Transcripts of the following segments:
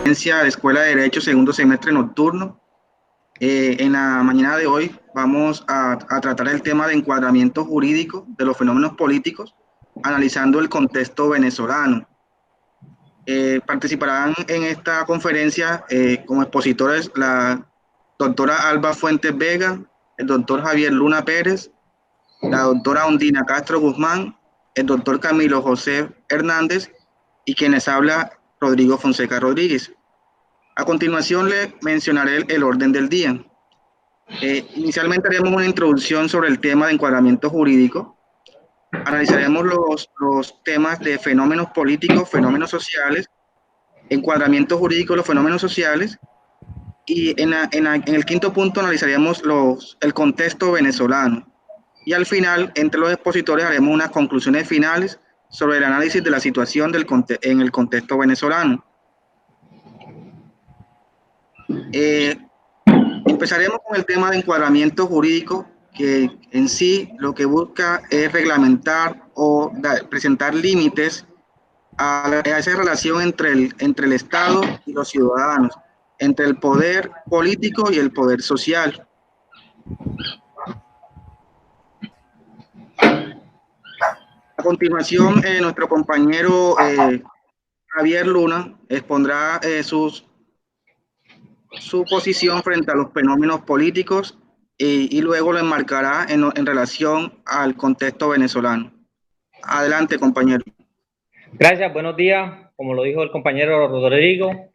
de la Escuela de Derecho, segundo semestre nocturno. En la mañana de hoy vamos a tratar el tema de encuadramiento jurídico de los fenómenos políticos, analizando el contexto venezolano. Participarán en esta conferencia como expositores la doctora Alba Fuentes Vega, el doctor Javier Luna Pérez, la doctora Ondina Castro Guzmán, el doctor Camilo José Hernández y quienes habla Rodrigo Fonseca Rodríguez. A continuación le mencionaré el orden del día. Inicialmente haremos una introducción sobre el tema de encuadramiento jurídico. Analizaremos los temas de fenómenos políticos, fenómenos sociales, encuadramiento jurídico de los fenómenos sociales, y en el quinto punto analizaremos el contexto venezolano. Y al final, entre los expositores, haremos unas conclusiones finales sobre el análisis de la situación en el contexto venezolano. Empezaremos con el tema de encuadramiento jurídico, que en sí lo que busca es reglamentar o presentar límites a esa relación entre el Estado y los ciudadanos, entre el poder político y el poder social. A continuación, nuestro compañero Javier Luna expondrá su posición frente a los fenómenos políticos y luego lo enmarcará en relación al contexto venezolano. Adelante, compañero. Gracias, buenos días. Como lo dijo el compañero Rodrigo,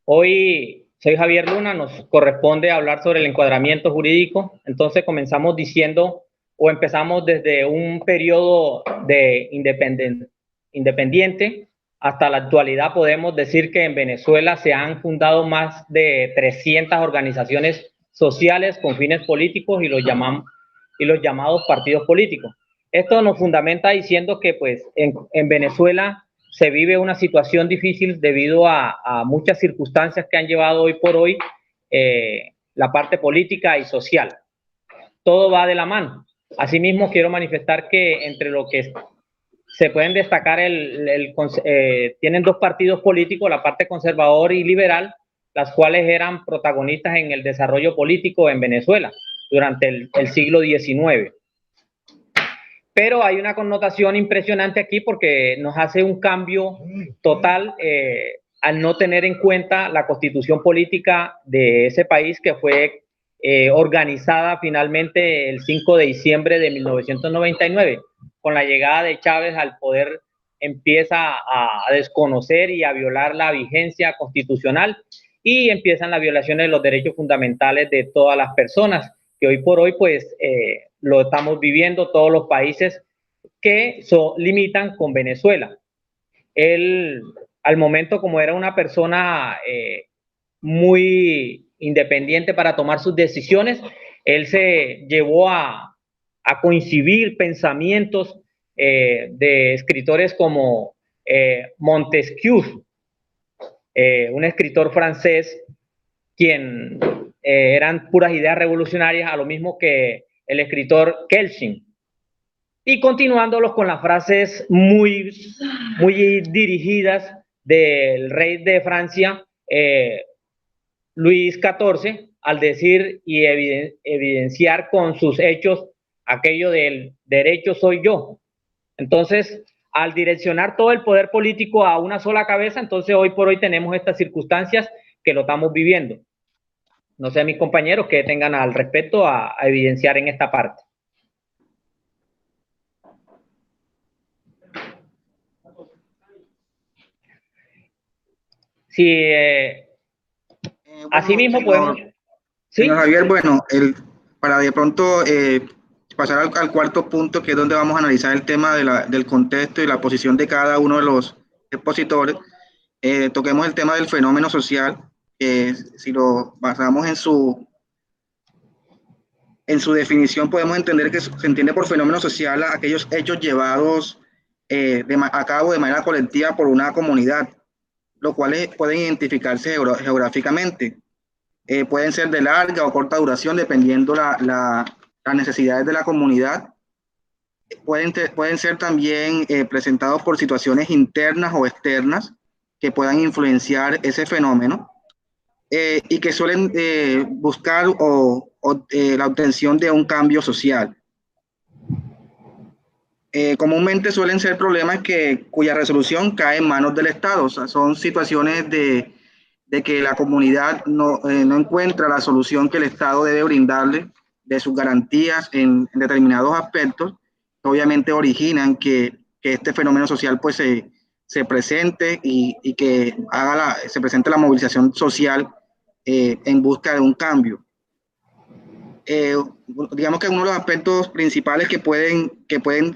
hoy soy Javier Luna, nos corresponde hablar sobre el encuadramiento jurídico. Entonces comenzamos diciendo o empezamos desde un periodo de independiente hasta la actualidad. Podemos decir que en Venezuela se han fundado más de 300 organizaciones sociales con fines políticos y los llamados partidos políticos. Esto nos fundamenta diciendo que pues en Venezuela se vive una situación difícil debido a muchas circunstancias que han llevado hoy por hoy la parte política y social. Todo va de la mano. Asimismo, quiero manifestar que entre lo que se pueden destacar, tienen dos partidos políticos, la parte conservador y liberal, las cuales eran protagonistas en el desarrollo político en Venezuela durante el siglo XIX. Pero hay una connotación impresionante aquí porque nos hace un cambio total al no tener en cuenta la constitución política de ese país, que fue organizada finalmente el 5 de diciembre de 1999. Con la llegada de Chávez al poder empieza a desconocer y a violar la vigencia constitucional y empiezan las violaciones de los derechos fundamentales de todas las personas, que hoy por hoy pues lo estamos viviendo todos los países que limitan con Venezuela. Él, al momento, como era una persona muy independiente para tomar sus decisiones, él se llevó a coincidir pensamientos de escritores como Montesquieu, un escritor francés, quien eran puras ideas revolucionarias, a lo mismo que el escritor Kelsen. Y continuándolos con las frases muy dirigidas del rey de Francia, Luis XIV, al decir y evidenciar con sus hechos aquello del derecho soy yo. Entonces, al direccionar todo el poder político a una sola cabeza, entonces hoy por hoy tenemos estas circunstancias que lo estamos viviendo. No sé, mis compañeros, que tengan al respecto a evidenciar en esta parte. Sí, así mismo podemos... Señor Javier, bueno, para de pronto pasar al cuarto punto, que es donde vamos a analizar el tema del contexto y la posición de cada uno de los expositores, toquemos el tema del fenómeno social, que si lo basamos en su definición, podemos entender que se entiende por fenómeno social a aquellos hechos llevados a cabo de manera colectiva por una comunidad, los cuales pueden identificarse geográficamente. Pueden ser de larga o corta duración, dependiendo las necesidades de la comunidad. Pueden ser también presentados por situaciones internas o externas que puedan influenciar ese fenómeno y que suelen buscar la obtención de un cambio social. Comúnmente suelen ser problemas cuya resolución cae en manos del Estado. O sea, son situaciones de que la comunidad no encuentra la solución que el Estado debe brindarle de sus garantías en determinados aspectos, que obviamente originan que este fenómeno social pues se presente y que se presente la movilización social en busca de un cambio. Digamos que uno de los aspectos principales que pueden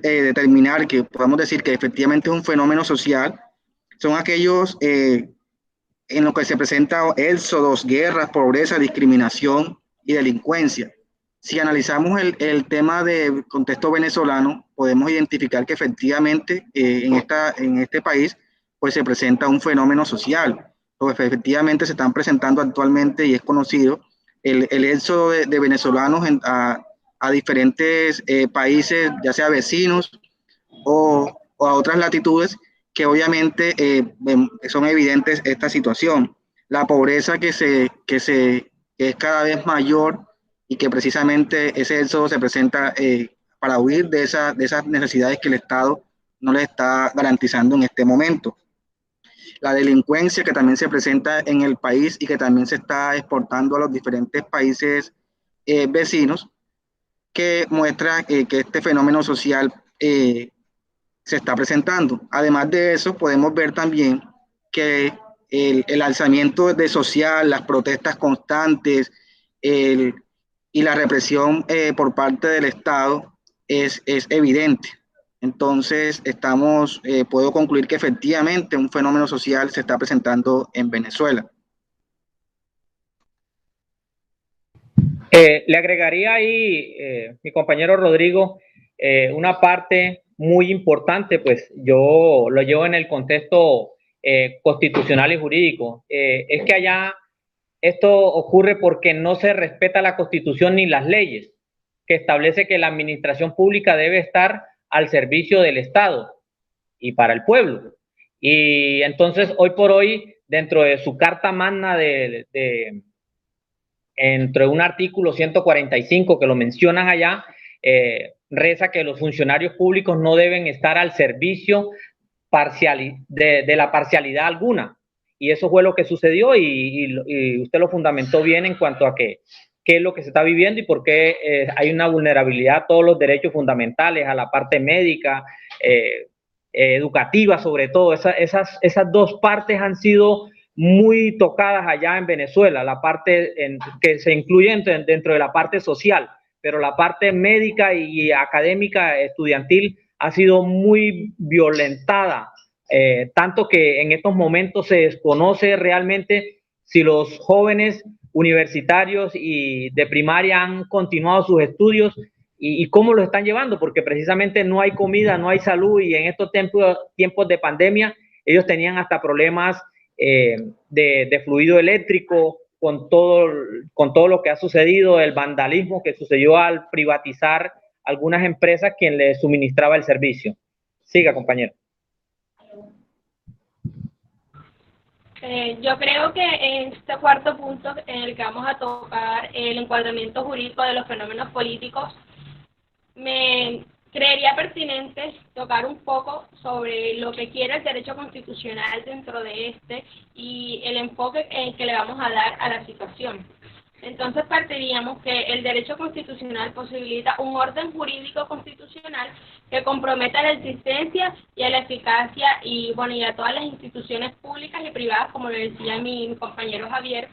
determinar, que podemos decir que efectivamente es un fenómeno social, son aquellos en los que se presentan éxodos, guerras, pobreza, discriminación y delincuencia. Si analizamos el tema del contexto venezolano, podemos identificar que efectivamente en este país pues se presenta un fenómeno social, pues efectivamente se están presentando actualmente y es conocido el éxodo de venezolanos a diferentes países, ya sea vecinos o a otras latitudes, que obviamente son evidentes esta situación. La pobreza que es cada vez mayor y que precisamente ese éxodo se presenta para huir de esas necesidades que el Estado no les está garantizando en este momento. La delincuencia que también se presenta en el país y que también se está exportando a los diferentes países vecinos, que muestra que este fenómeno social se está presentando. Además de eso, podemos ver también que el alzamiento de social, las protestas constantes y la represión por parte del Estado es evidente. Entonces, puedo concluir que efectivamente un fenómeno social se está presentando en Venezuela. Le agregaría ahí, mi compañero Rodrigo, una parte muy importante, pues yo lo llevo en el contexto constitucional y jurídico. Es que allá esto ocurre porque no se respeta la Constitución ni las leyes, que establece que la administración pública debe estar al servicio del Estado y para el pueblo. Y entonces, hoy por hoy, dentro de su carta magna entre un artículo 145 que lo mencionan allá, reza que los funcionarios públicos no deben estar al servicio de la parcialidad alguna. Y eso fue lo que sucedió y usted lo fundamentó bien en cuanto a qué es lo que se está viviendo y por qué hay una vulnerabilidad a todos los derechos fundamentales, a la parte médica, educativa sobre todo. Esas dos partes han sido muy tocadas allá en Venezuela, la parte que se incluye dentro de la parte social, pero la parte médica y académica estudiantil ha sido muy violentada, tanto que en estos momentos se desconoce realmente si los jóvenes universitarios y de primaria han continuado sus estudios y cómo lo están llevando, porque precisamente no hay comida, no hay salud y en estos tiempos de pandemia ellos tenían hasta problemas de fluido eléctrico con todo lo que ha sucedido, el vandalismo que sucedió al privatizar algunas empresas quien les suministraba el servicio. Siga, compañero. Yo creo que en este cuarto punto en el que vamos a tocar el encuadramiento jurídico de los fenómenos políticos, me creería pertinente tocar un poco sobre lo que quiere el derecho constitucional dentro de este y el enfoque que le vamos a dar a la situación. Entonces partiríamos que el derecho constitucional posibilita un orden jurídico constitucional que comprometa la existencia y a la eficacia y a todas las instituciones públicas y privadas, como lo decía mi compañero Javier,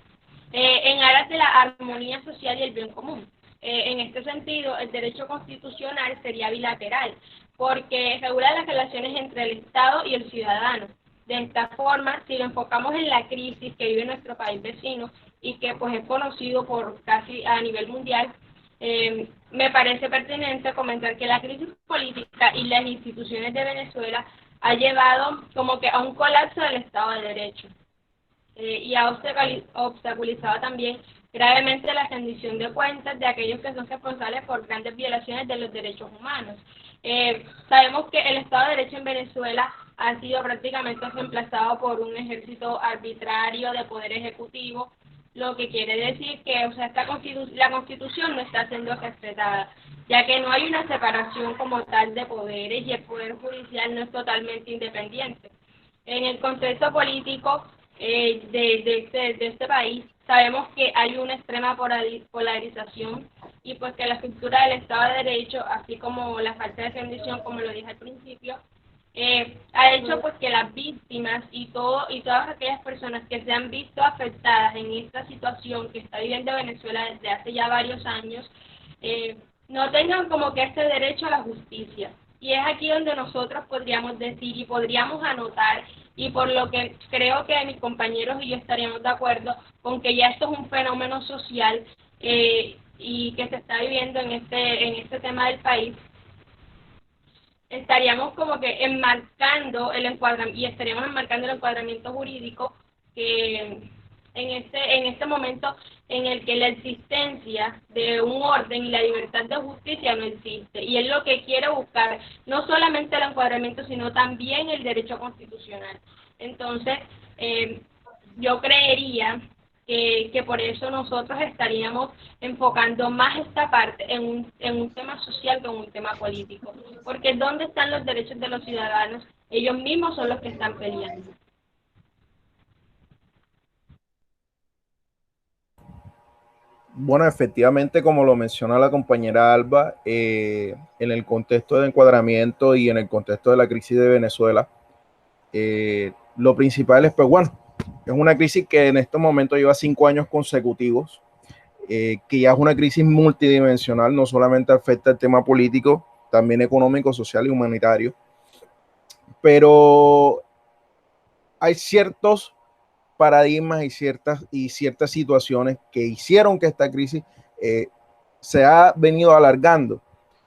en aras de la armonía social y el bien común. En este sentido, el derecho constitucional sería bilateral, porque regula las relaciones entre el Estado y el ciudadano. De esta forma, si lo enfocamos en la crisis que vive nuestro país vecino y que pues es conocido por casi a nivel mundial, me parece pertinente comentar que la crisis política y las instituciones de Venezuela ha llevado como que a un colapso del Estado de Derecho y ha obstaculizado también gravemente la rendición de cuentas de aquellos que son responsables por grandes violaciones de los derechos humanos. Sabemos que el Estado de Derecho en Venezuela ha sido prácticamente reemplazado por un ejército arbitrario de poder ejecutivo, lo que quiere decir que, o sea, la Constitución no está siendo respetada, ya que no hay una separación como tal de poderes y el Poder Judicial no es totalmente independiente. En el contexto político de este país, sabemos que hay una extrema polarización y pues que la estructura del Estado de Derecho, así como la falta de rendición, como lo dije al principio, ha hecho pues que las víctimas y todas aquellas personas que se han visto afectadas en esta situación que está viviendo Venezuela desde hace ya varios años, no tengan como que este derecho a la justicia. Y es aquí donde nosotros podríamos decir y podríamos anotar, y por lo que creo que mis compañeros y yo estaríamos de acuerdo con que ya esto es un fenómeno social y que se está viviendo en este tema del país, estaríamos como que enmarcando el encuadramiento jurídico que en este momento en el que la existencia de un orden y la libertad de justicia no existe, y es lo que quiere buscar no solamente el encuadramiento sino también el derecho constitucional. Entonces yo creería que por eso nosotros estaríamos enfocando más esta parte en un tema social que en un tema político, porque ¿dónde están los derechos de los ciudadanos? Ellos mismos son los que están peleando. Bueno, efectivamente, como lo menciona la compañera Alba, en el contexto de encuadramiento y en el contexto de la crisis de Venezuela, lo principal es, pues bueno, es una crisis que en estos momentos lleva 5 años consecutivos, que ya es una crisis multidimensional, no solamente afecta el tema político, también económico, social y humanitario, pero hay ciertos paradigmas y ciertas situaciones que hicieron que esta crisis se ha venido alargando.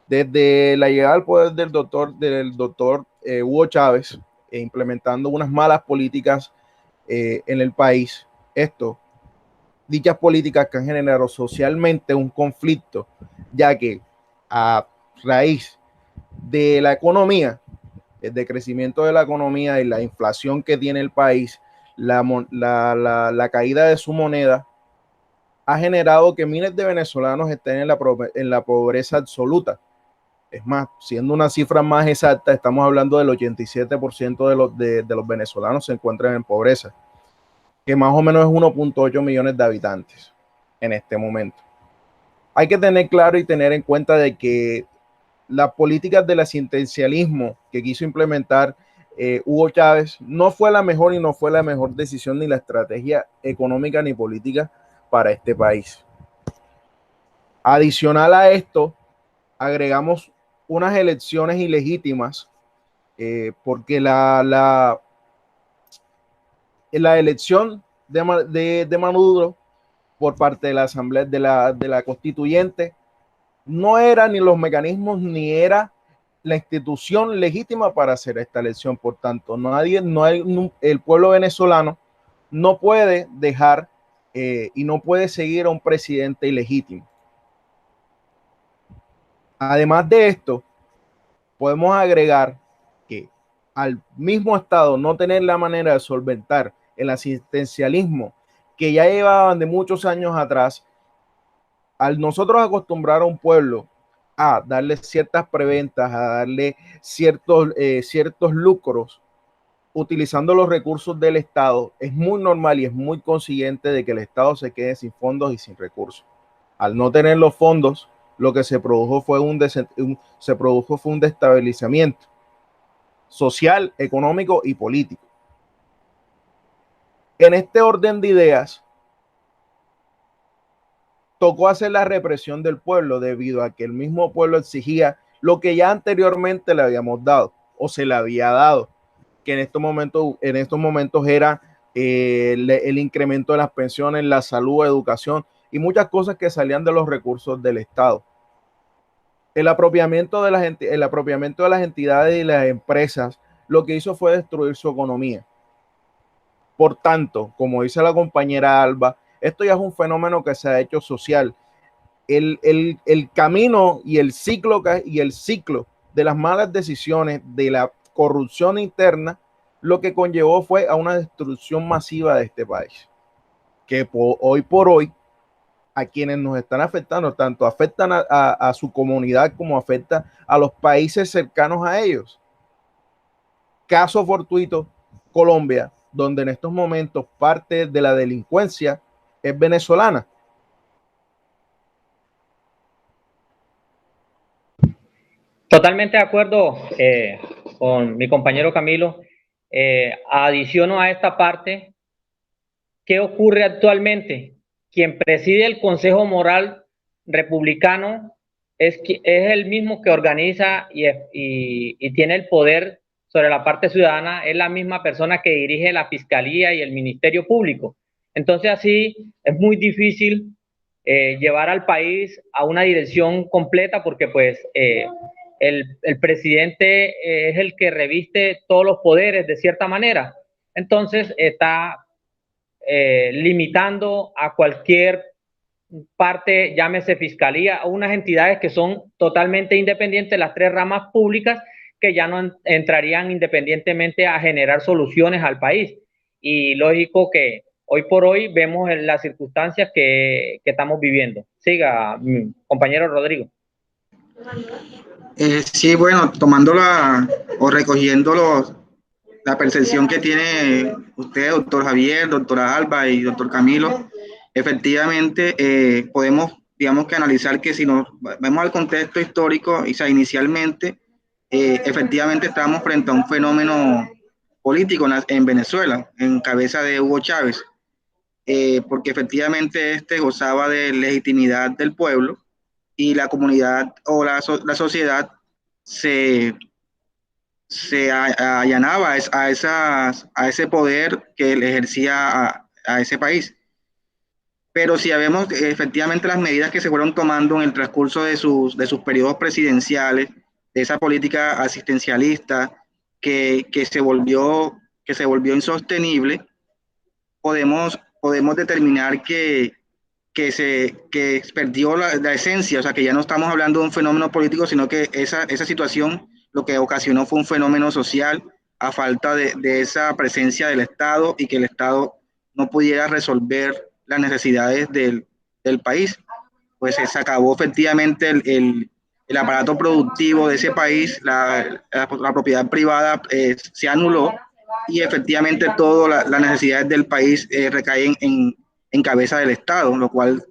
Desde la llegada al poder del doctor Hugo Chávez, implementando unas malas políticas en el país, dichas políticas que han generado socialmente un conflicto, ya que a raíz de la economía, el decrecimiento de la economía y la inflación que tiene el país, la caída de su moneda, ha generado que miles de venezolanos estén en la pobreza absoluta. Es más, siendo una cifra más exacta, estamos hablando del 87% de los venezolanos se encuentran en pobreza, que más o menos es 1.8 millones de habitantes en este momento. Hay que tener claro y tener en cuenta de que las políticas del asistencialismo que quiso implementar Hugo Chávez no fue la mejor y no fue la mejor decisión ni la estrategia económica ni política para este país. Adicional a esto, agregamos unas elecciones ilegítimas porque la elección de Maduro por parte de la Asamblea de la Constituyente no era ni los mecanismos ni era la institución legítima para hacer esta elección. Por tanto, el pueblo venezolano no puede dejar y no puede seguir a un presidente ilegítimo. Además de esto, podemos agregar que al mismo Estado no tener la manera de solventar el asistencialismo que ya llevaban de muchos años atrás, al nosotros acostumbrar a un pueblo a darle ciertas preventas, a darle ciertos lucros utilizando los recursos del Estado, es muy normal y es muy consiguiente de que el Estado se quede sin fondos y sin recursos. Al no tener los fondos, lo que se produjo fue un destabilizamiento social, económico y político. En este orden de ideas, tocó hacer la represión del pueblo debido a que el mismo pueblo exigía lo que ya anteriormente le habíamos dado o se le había dado, que en estos momentos era el incremento de las pensiones, la salud, educación y muchas cosas que salían de los recursos del Estado. El apropiamiento de las entidades y las empresas lo que hizo fue destruir su economía. Por tanto, como dice la compañera Alba, esto ya es un fenómeno que se ha hecho social. El camino y el ciclo de las malas decisiones, de la corrupción interna, lo que conllevó fue a una destrucción masiva de este país, que hoy por hoy a quienes nos están afectando, tanto afectan a su comunidad como afecta a los países cercanos a ellos. Caso fortuito, Colombia, donde en estos momentos parte de la delincuencia es venezolana. Totalmente de acuerdo con mi compañero Camilo. Adiciono a esta parte, ¿qué ocurre actualmente? Quien preside el Consejo Moral Republicano es el mismo que organiza y tiene el poder sobre la parte ciudadana, es la misma persona que dirige la Fiscalía y el Ministerio Público. Entonces así es muy difícil llevar al país a una dirección completa porque pues el presidente es el que reviste todos los poderes de cierta manera. Entonces está limitando a cualquier parte, llámese fiscalía, o unas entidades que son totalmente independientes, las tres ramas públicas, que ya no entrarían independientemente a generar soluciones al país. Y lógico que hoy por hoy vemos las circunstancias que estamos viviendo. Siga, compañero Rodrigo. Sí, bueno, o recogiendo la percepción que tiene usted, doctor Javier, doctora Alba y doctor Camilo, efectivamente podemos, digamos que analizar que si nos vemos al contexto histórico, o sea, inicialmente, efectivamente estábamos frente a un fenómeno político en Venezuela, en cabeza de Hugo Chávez, porque efectivamente este gozaba de legitimidad del pueblo y la comunidad o la sociedad se allanaba a ese poder que él ejercía a ese país. Pero si vemos efectivamente las medidas que se fueron tomando en el transcurso de sus periodos presidenciales, de esa política asistencialista que se volvió insostenible, podemos determinar que perdió la esencia, o sea, que ya no estamos hablando de un fenómeno político, sino que esa situación lo que ocasionó fue un fenómeno social a falta de esa presencia del Estado y que el Estado no pudiera resolver las necesidades del país. Pues se acabó efectivamente el aparato productivo de ese país, la propiedad privada se anuló y efectivamente todas las necesidades del país recaen en cabeza del Estado, lo cual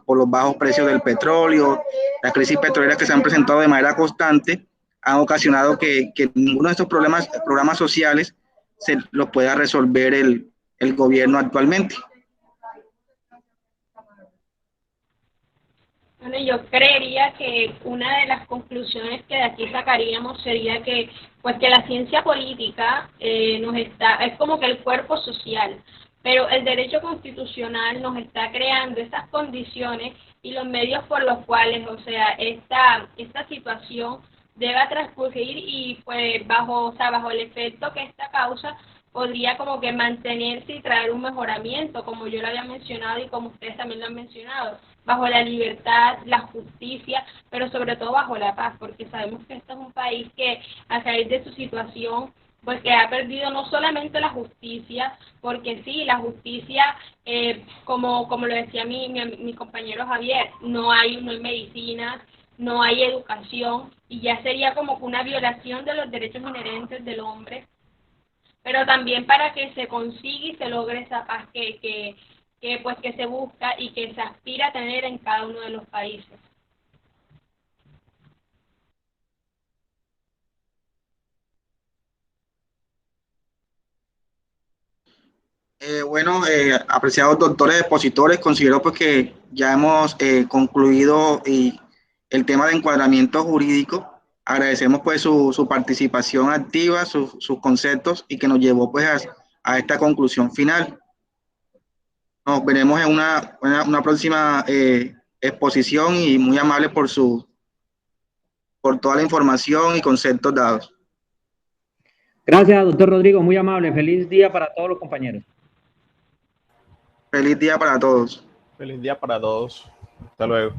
por los bajos precios del petróleo, las crisis petroleras que se han presentado de manera constante, han ocasionado que ninguno de estos programas sociales se los pueda resolver el gobierno actualmente. Bueno, yo creería que una de las conclusiones que de aquí sacaríamos sería que, pues, que la ciencia política es como que el cuerpo social, pero el derecho constitucional nos está creando esas condiciones y los medios por los cuales, o sea, esta situación deba transcurrir y pues bajo el efecto que esta causa podría como que mantenerse y traer un mejoramiento, como yo lo había mencionado y como ustedes también lo han mencionado, bajo la libertad, la justicia, pero sobre todo bajo la paz, porque sabemos que este es un país que a raíz de su situación, pues que ha perdido no solamente la justicia, porque sí, la justicia, como lo decía mi compañero Javier, no hay medicinas, no hay educación, y ya sería como una violación de los derechos inherentes del hombre, pero también para que se consiga y se logre esa paz que se busca y que se aspira a tener en cada uno de los países. Apreciados doctores expositores, considero pues que ya hemos concluido el tema de encuadramiento jurídico. Agradecemos pues su participación activa, sus conceptos y que nos llevó pues a esta conclusión final. Nos veremos en una próxima exposición y muy amable por toda la información y conceptos dados. Gracias, doctor Rodrigo, muy amable. Feliz día para todos los compañeros. Feliz día para todos. Feliz día para todos. Hasta luego.